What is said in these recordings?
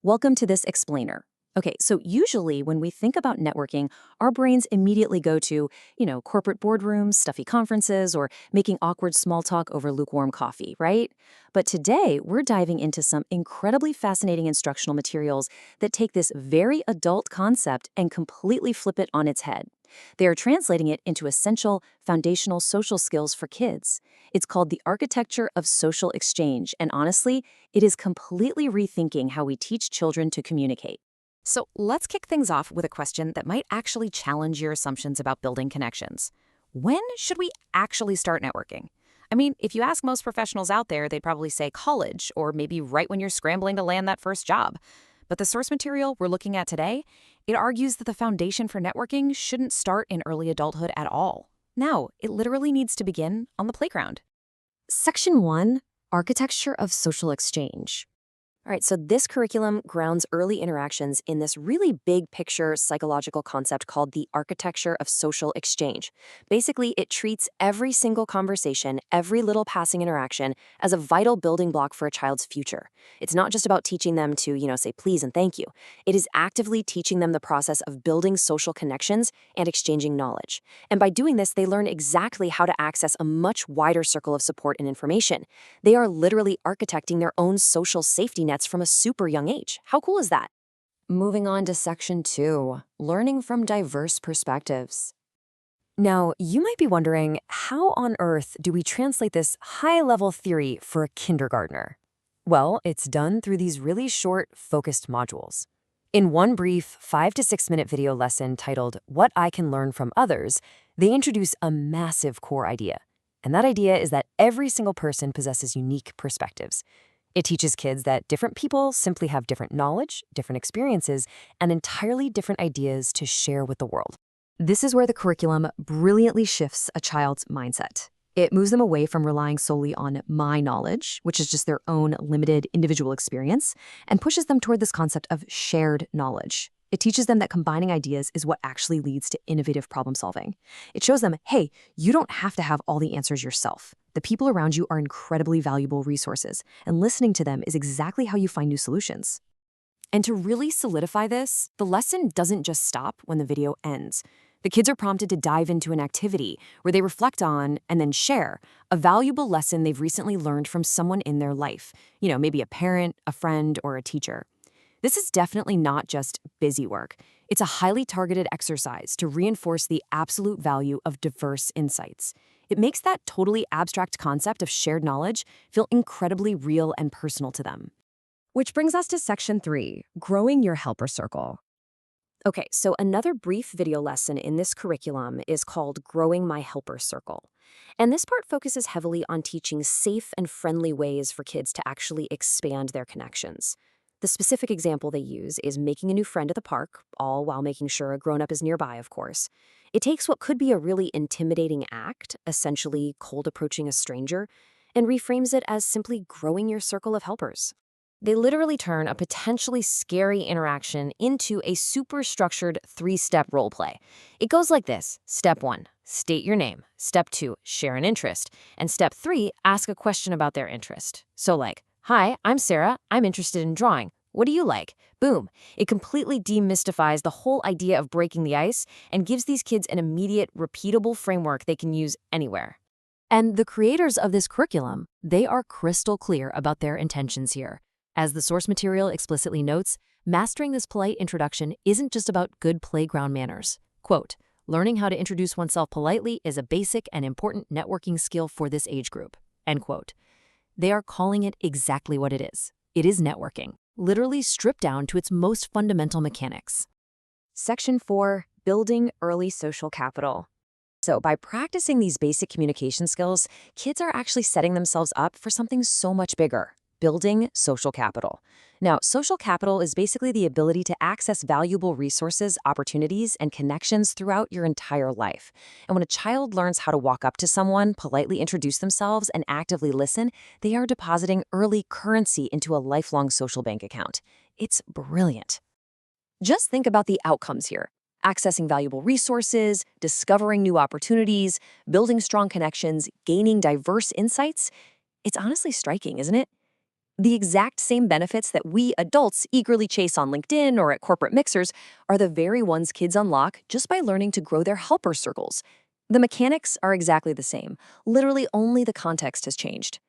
Welcome to this explainer. Okay, so usually when we think about networking, our brains immediately go to, corporate boardrooms, stuffy conferences, or making awkward small talk over lukewarm coffee, right? But today, we're diving into some incredibly fascinating instructional materials that take this very adult concept and completely flip it on its head. They are translating it into essential, foundational social skills for kids. It's called the Architecture of Social Exchange, and honestly, it is completely rethinking how we teach children to communicate. So let's kick things off with a question that might actually challenge your assumptions about building connections. When should we actually start networking? I mean, if you ask most professionals out there, they'd probably say college, or maybe right when you're scrambling to land that first job. But the source material we're looking at today, it argues that the foundation for networking shouldn't start in early adulthood at all. No, it literally needs to begin on the playground. Section 1, Architecture of Social Exchange. All right, so this curriculum grounds early interactions in this really big picture psychological concept called the architecture of social exchange. Basically, it treats every single conversation, every little passing interaction as a vital building block for a child's future. It's not just about teaching them to, say please and thank you. It is actively teaching them the process of building social connections and exchanging knowledge. And by doing this, they learn exactly how to access a much wider circle of support and information. They are literally architecting their own social safety nets from a super young age. How cool is that? Moving on to Section 2, Learning from Diverse Perspectives. Now, you might be wondering, how on earth do we translate this high-level theory for a kindergartner? Well, it's done through these really short, focused modules. In one brief 5 to 6 minute video lesson titled What I Can Learn from Others, they introduce a massive core idea. And that idea is that every single person possesses unique perspectives. It teaches kids that different people simply have different knowledge, different experiences, and entirely different ideas to share with the world. This is where the curriculum brilliantly shifts a child's mindset. It moves them away from relying solely on my knowledge, which is just their own limited individual experience, and pushes them toward this concept of shared knowledge. It teaches them that combining ideas is what actually leads to innovative problem solving. It shows them, hey, you don't have to have all the answers yourself. The people around you are incredibly valuable resources, and listening to them is exactly how you find new solutions. And to really solidify this, the lesson doesn't just stop when the video ends. The kids are prompted to dive into an activity where they reflect on and then share a valuable lesson they've recently learned from someone in their life, maybe a parent, a friend, or a teacher. This is definitely not just busy work. It's a highly targeted exercise to reinforce the absolute value of diverse insights. It makes that totally abstract concept of shared knowledge feel incredibly real and personal to them. Which brings us to Section 3, Growing Your Helper Circle. Okay, so another brief video lesson in this curriculum is called Growing My Helper Circle. And this part focuses heavily on teaching safe and friendly ways for kids to actually expand their connections. The specific example they use is making a new friend at the park, all while making sure a grown-up is nearby, of course. It takes what could be a really intimidating act, essentially cold approaching a stranger, and reframes it as simply growing your circle of helpers. They literally turn a potentially scary interaction into a super structured 3-step role play. It goes like this. Step 1, state your name. Step 2, share an interest. And step 3, ask a question about their interest. So like, hi, I'm Sarah. I'm interested in drawing. What do you like? Boom. It completely demystifies the whole idea of breaking the ice and gives these kids an immediate, repeatable framework they can use anywhere. And the creators of this curriculum, they are crystal clear about their intentions here. As the source material explicitly notes, mastering this polite introduction isn't just about good playground manners. Quote, learning how to introduce oneself politely is a basic and important networking skill for this age group. End quote. They are calling it exactly what it is. It is networking, literally stripped down to its most fundamental mechanics. Section 4, Building Early Social Capital. So by practicing these basic communication skills, kids are actually setting themselves up for something so much bigger. Building social capital. Now, social capital is basically the ability to access valuable resources, opportunities, and connections throughout your entire life. And when a child learns how to walk up to someone, politely introduce themselves, and actively listen, they are depositing early currency into a lifelong social bank account. It's brilliant. Just think about the outcomes here. Accessing valuable resources, discovering new opportunities, building strong connections, gaining diverse insights. It's honestly striking, isn't it? The exact same benefits that we adults eagerly chase on LinkedIn or at corporate mixers are the very ones kids unlock just by learning to grow their helper circles. The mechanics are exactly the same. Literally, only the context has changed.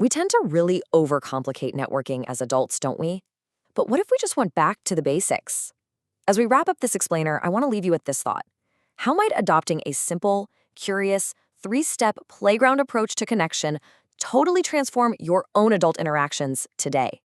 We tend to really overcomplicate networking as adults, don't we? But what if we just went back to the basics? As we wrap up this explainer, I want to leave you with this thought. How might adopting a simple, curious, three-step playground approach to connection totally transform your own adult interactions today?